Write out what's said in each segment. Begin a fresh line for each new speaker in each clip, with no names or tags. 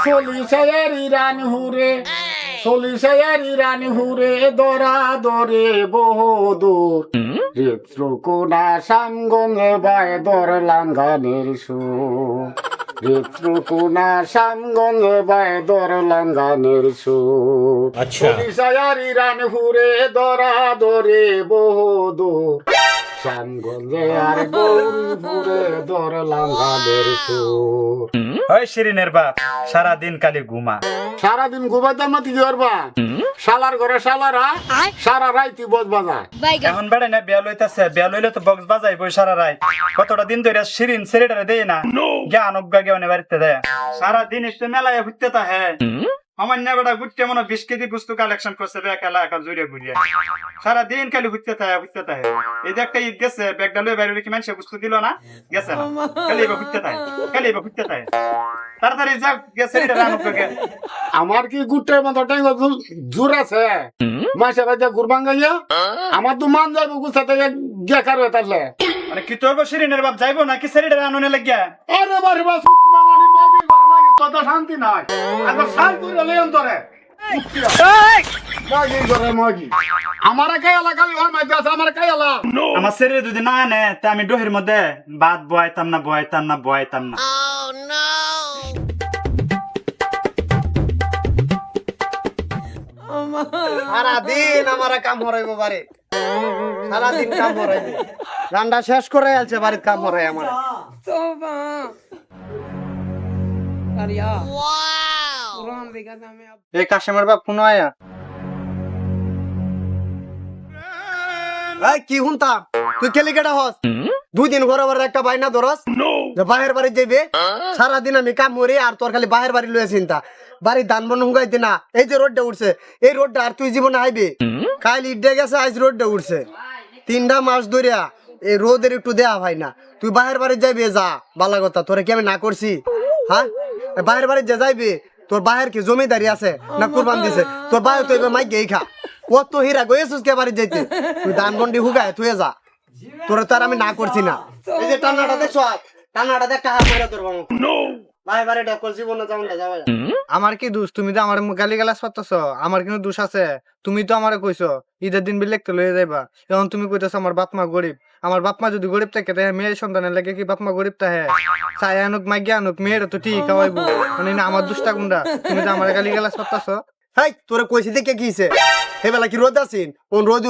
চলিসায়ারি রানী হুরে চলিসায়ারি রানী হুরে দরা দরে বহুদূর ঋত্রকোনা সামগঙ্গে বায় দর লাঙ্গানের সুর ঋত্রকোনা সামগঙ্গে বায় দর লাঙ্গানের সুর চলিসায়ারি রানী হুরে দরা দরে বহুদূর শ্যামগঞ্জে আর গৌরীপুরে দর লাঙ্গানের সুর।
ওই শিরিনের বাপ সারাদিন খালি ঘুমা।
সারাদিন ঘুমাইতাম না কি করবা? শালার ঘরে শালারা সারা রাইতি বজ বাজায়।
এখন বেড়ে না বিয়া লইতাছে, বিয়া লইলে তো বক্স বাজাইবো সারা রাত। কতটা দিন ধরে শিরিন ছেলেটারে দেয় না, জ্ঞান অজ্ঞা জ্ঞানে বাড়িতে দেয়। সারাদিন একটু মেলায় ঘুরতে থাকে। আমার না বেটা ঘুরতে মনে 20 কেজি বস্তু কালেকশন করছে খেলা একা জুড়ে ঘুরিয়ে। সারাদিন খালি ঘুরতে থাকে। এই যে একটা ঈদ গেছে, ব্যাগটা লয়ে বাইরে কি মানুষে বস্তু দিল না, গেছে না। খালি এবার ঘুরতে থাকে। তাড়াতাড়ি যা গেছে
আমার কি গুটের মতো ট্যাঙ্গ জোর আছে মাসে রাজা গুরবান গাইয়া আমার তো মান যাইব গুছাতে গেকার হয়ে তাহলে
মানে কি তোর শিরিনের বাপ যাইবো নাকি ছেলেটার আননে লাগিয়া?
আরে বারে বাস মানি মাগি মাগি কত শান্তি নাই একবার শান্তি রে অন্তরে মাগি করে মাগি আমার কাই এলাকা ওর মাঝে আছে আমার কাই এলাকা
আমার ছেলে যদি না আনে তা আমি ডোহের মধ্যে ভাত বয়াইতাম না।
সারাদিন আমার কাম হরাইবো বাড়ি, সারাদিন কাম হরাইবো। রান্না শেষ করে আলছে বাড়ির কাম হরাই আমার। এই কাশেমের বাপ কোন আয়া? এই কি হুনতা তুই কেলি কেটা হস? 2 দিন ঘরে ঘরে একটা বাইনা ধরস যে বাহির বাড়ি যাইবে। সারাদিন আমি কাম করি আর তোর খালি বাহির বাড়ি লয়ে চিন্তা। বাড়ি ধান বন হুঙ্গাইতে না, এই যে রোডটা উঠছে এই রোডটা আর তুই জীবনে আইবে। কাল ইডে গেছে আজ রোডটা উঠছে। 3টা মাস ধরিয়া এই রোদের একটু দেয়া ভাই না। তুই বাহির বাড়ি যাইবে যা বালা কথা, তোরে কি আমি না করছি? হ্যাঁ বাহির বাড়ি যে যাইবে তোর বাহির কি জমিদারি আছে না কুরবান দিছে? তোর বাহির তো এবার মাইক খা ও তো হীরা গেছিস কে বাড়ি যাইতে? তুই ধান বন্ডি হুগায় তুই যা, তোরে তো আর আমি না করছি না। এই যে টানাটা দেখছো, টানাটা দেখ টাকা মাইরা তোর ভাই বাড়ি ডাকল জীবনে যাওয়া যাওয়া। আমার কি দোষ? তুমি তো আমার গালি গালাজ পাচ্ছ, আমার কিন্তু দোষ আছে? তুমি তো আমারে কইছো ঈদের দিন বিলেকতে লয়ে যাইবা, এখন তুমি কইতেছো আমার বাপ মা গরিব। আমার বাপ মা যদি গরিব থাকে তাহলে মেয়ের সন্তানের লাগে কি বাপ মা গরিব তাহে? চাই আনুক মাইয়া আনুক মেয়ের তো ঠিক খাওয়াইবো, মানে না আমার দোষটা কোনটা? তুমি তো আমার গালি গালাজ পাচ্ছ। হাই তোরে কইছি দেখে কিছে হেবেলা কি রোদ আছিন? ওন রোদ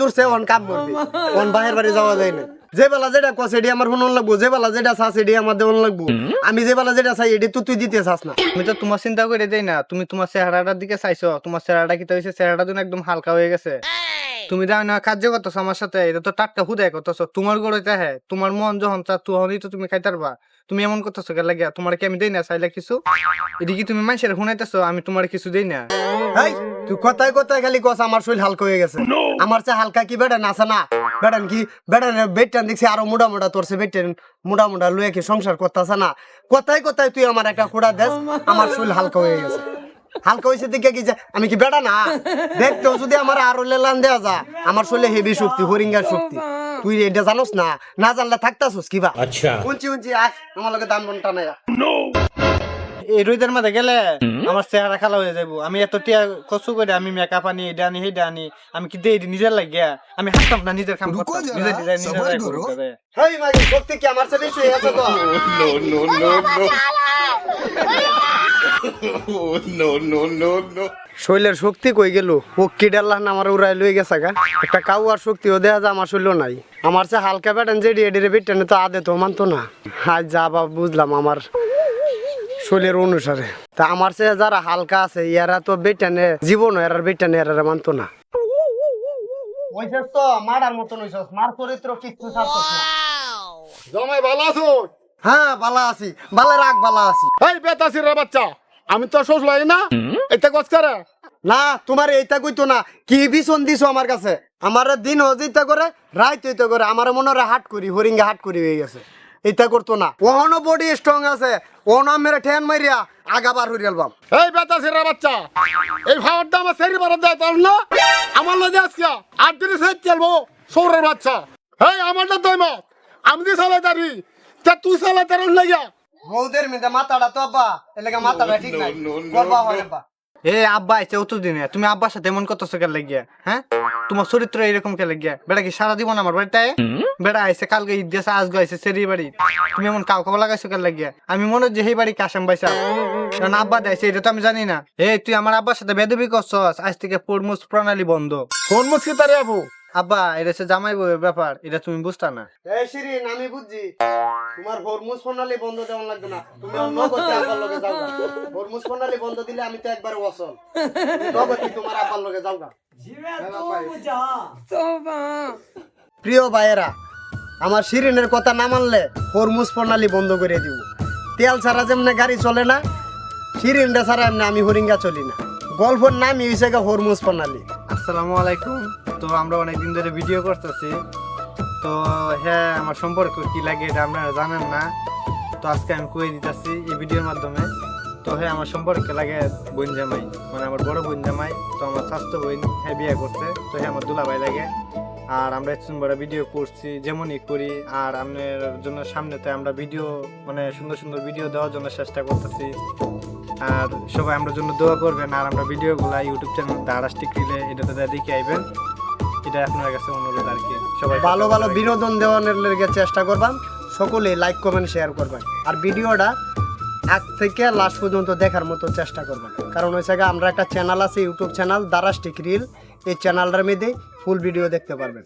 উঠছে ওন কাম করবি, ওন বাহির বাড়ি যাওয়া যায় না। যে বেলা যেটা কস এডি আমার মন লাগবো, যে বেলা যেটা চাস এডি আমার দেওয়ান লাগবো। আমি যে বেলা যেটা চাই এডি তো তুই দিতে চাস না। আমি তো তোমার চিন্তা করে দেই না, তুমি তোমার চেহারাটার দিকে চাইছো। তোমার চেহারাটা কি হয়েছে? চেহারাটা তো একদম হালকা হয়ে গেছে। তুমি দাও না কার্য করতেছো আমার সাথে, এটা তো টাটকা হুদায় করতেছো। তোমার গড়ে হ্যাঁ তোমার মন যখন চা তখনই তো তুমি খাইতে পারবা। তুমি এমন করতেছো কে লাগিয়া? তোমার কি আমি দেই না চাইলে কিছু? এটি কি তুমি মানুষের শুনাইতেছো আমি তোমার কিছু দেই না? তুই কথায় কথায় খালি কস আমার শরীর হালকা হয়ে গেছে। আমার চেয়ে হালকা কি বেড়ান আছে না? বেড়ান কি বেড়ান বেটটান দেখছি আরো মোটা মোটা তোরছে বেটেন মোটা মোটা লুয়ে কি সংসার করতেছে না? কথায় কথায় তুই আমার একটা খোড়া দেশ, আমার শরীর হালকা হয়ে গেছে। হালকা হয়েছে দেখে কি আমি কি বেড়া না? দেখতেও যদি আমার আরো লেলান দেওয়া যা, আমার শরীরে হেভি শক্তি, হরিঙ্গার শক্তি। তুই এটা জানোস না? না জানলে থাকতাছোস কিবা? আচ্ছা উঞ্চি আস আমার লগে দাম বনটা নাই। এই রোদের মধ্যে গেলে আমার চেহারা খালা হয়ে যাবো। আমি এত টিয়া কষ্ট করে আমি মেকআপ আনি এটা আনি সেইটা আনি, আমি কি দেই নিজের লাগিয়া? আমি হাঁটতাম না নিজের কাম করতাম, নিজের ডিজাইন নিজের করতে। হেই মাগি শক্তি কি আমার চেয়ে বেশি হয়ে আছে তো? নো শৈলের শক্তি কই গেল? ও কি ডাল্লাহ না আমার উড়াই লই গেছে গা। একটা কাউয়ার শক্তিও দেখা যায় আমার শৈল নাই। আমার চেয়ে হালকা বেটান যেডি এডি বেটানে তো আদে তো মানতো না। আজ যা বা বুঝলাম আমার শৈলের অনুসারে। তা আমার চেয়ে যারা হালকা আছে ইয়ারা তো বেটানে জীবন এরার বেটানে এরারে মানতো না। ওইসব তো মারার মতন হইছস, মার চরিত্র কিচ্ছু ছাড়ছস না।
জমাই ভালো আছো?
হ্যাঁ বালা আছি, বালা রাখ বালা আছি।
এই বেতাসির রে বাচ্চা, আমি তো শ্বশুর লাই না এটা কস করে
না তোমার এইটা কইতো না কি বিছন দিছো আমার কাছে। আমার দিন হজিতা করে রাত হইতে করে আমার মনে হয় হাট করি হরিঙ্গা হাট করি হয়ে গেছে। এইটা করতো না। ওহনো বডি স্ট্রং আছে, ও না মেরে ঠ্যান মারিয়া আগাবার হরি অ্যালবাম।
এই বেতাসির রে বাচ্চা, এই খাবারটা আমার সেরি বারে দেয় তার না আমার লাগে আজকে 8 দিন সেট চলবো সৌরের বাচ্চা। এই আমারটা দই মত আমি দি চালাই তারি তা তুই চালাই তার লাগিয়া
বউদের মেয়েদে মাথাটা তো আব্বা এলাকা মাথাটা ঠিক নাই করবা হয় আব্বা।
এ আব্বা আইছে অত দিনে তুমি আব্বার সাথে এমন করতেছো কে লাগিয়া? হ্যাঁ, তোমার চরিত্র এরকম কে লাগিয়া? বেটা কি সারা জীবন আমার বাড়িতে আয়? বেটা আইছে কালকে ঈদ গেছে, আজকে আইছে সেরি বাড়ি, তুমি এমন কাউ কাউ লাগাইছো কে লাগিয়া? আমি মনে হয় যে সেই বাড়ি কাসাম বাইসা, কারণ আব্বা দেয়ছে এটা তো আমি জানি না। এই তুই আমার আব্বার সাথে বেদবি করছস, আজ থেকে পরমুজ প্রণালী বন্ধ।
কোন মুসকি তারে আবু?
আব্বা এটা হচ্ছে জামাই বউয়ের ব্যাপার, এটা তুমি বুঝতা না।
এই শিরিন আমি বুঝছি তোমার হরমুজ প্রণালী বন্ধ দেওয়া লাগবে না, তুমি নগদে আব্বার লগে যাও। হরমুজ প্রণালী বন্ধ দিলে আমি তো একবার ওয়াসল, নগদে তোমার আব্বার লগে যাও। প্রিয় ভাইয়েরা, আমার শিরিনের কথা না মানলে হরমুজ প্রণালী বন্ধ করে দিব। তেল ছাড়া যেমনে গাড়ি চলে না, শিরিনটা ছাড়া এমনি আমি হরিঙ্গা চলি না। গল্পের নামই হয়েছে হরমুজ প্রণালী।
আসসালামু আলাইকুম। তো আমরা অনেকদিন ধরে ভিডিও করতেছি, তো হ্যাঁ আমার সম্পর্ক কি লাগে এটা আপনারা জানেন না, তো আজকে আমি কয়ে দিতেছি এই ভিডিওর মাধ্যমে। তো হ্যাঁ আমার সম্পর্কে লাগে বোন জামাই, মানে আমার বড় বোন জামাই। তো আমার স্বাস্থ্য বোন হ্যাঁ বিয়ে করছে, তো হ্যাঁ আমার দুলাভাই লাগে। আর আমরা একটু বড় ভিডিও করছি যেমনই করি, আর আপনার জন্য সামনেতে আমরা ভিডিও মানে সুন্দর সুন্দর ভিডিও দেওয়ার জন্য চেষ্টা করতেছি। আর সবাই আমরা জন্য দোয়া করবেন, আর আমরা ভিডিওগুলো ইউটিউব চ্যানেল দারাস্টিক রিলে এটাতে দেখে আইবেন, এটা আপনার কাছে অনুরোধ আর কি। সবাই
ভালো ভালো বিনোদন দেওয়ার লেগে চেষ্টা করবাম, সকলে লাইক কমেন্ট শেয়ার করবেন, আর ভিডিওটা আগ থেকে লাস্ট পর্যন্ত দেখার মতো চেষ্টা করবেন। কারণ ওই জায়গায় আমরা একটা চ্যানেল আছে, ইউটিউব চ্যানেল দারাস্টিক রিল, এই চ্যানেলটার মধ্যে ফুল ভিডিও দেখতে পারবেন।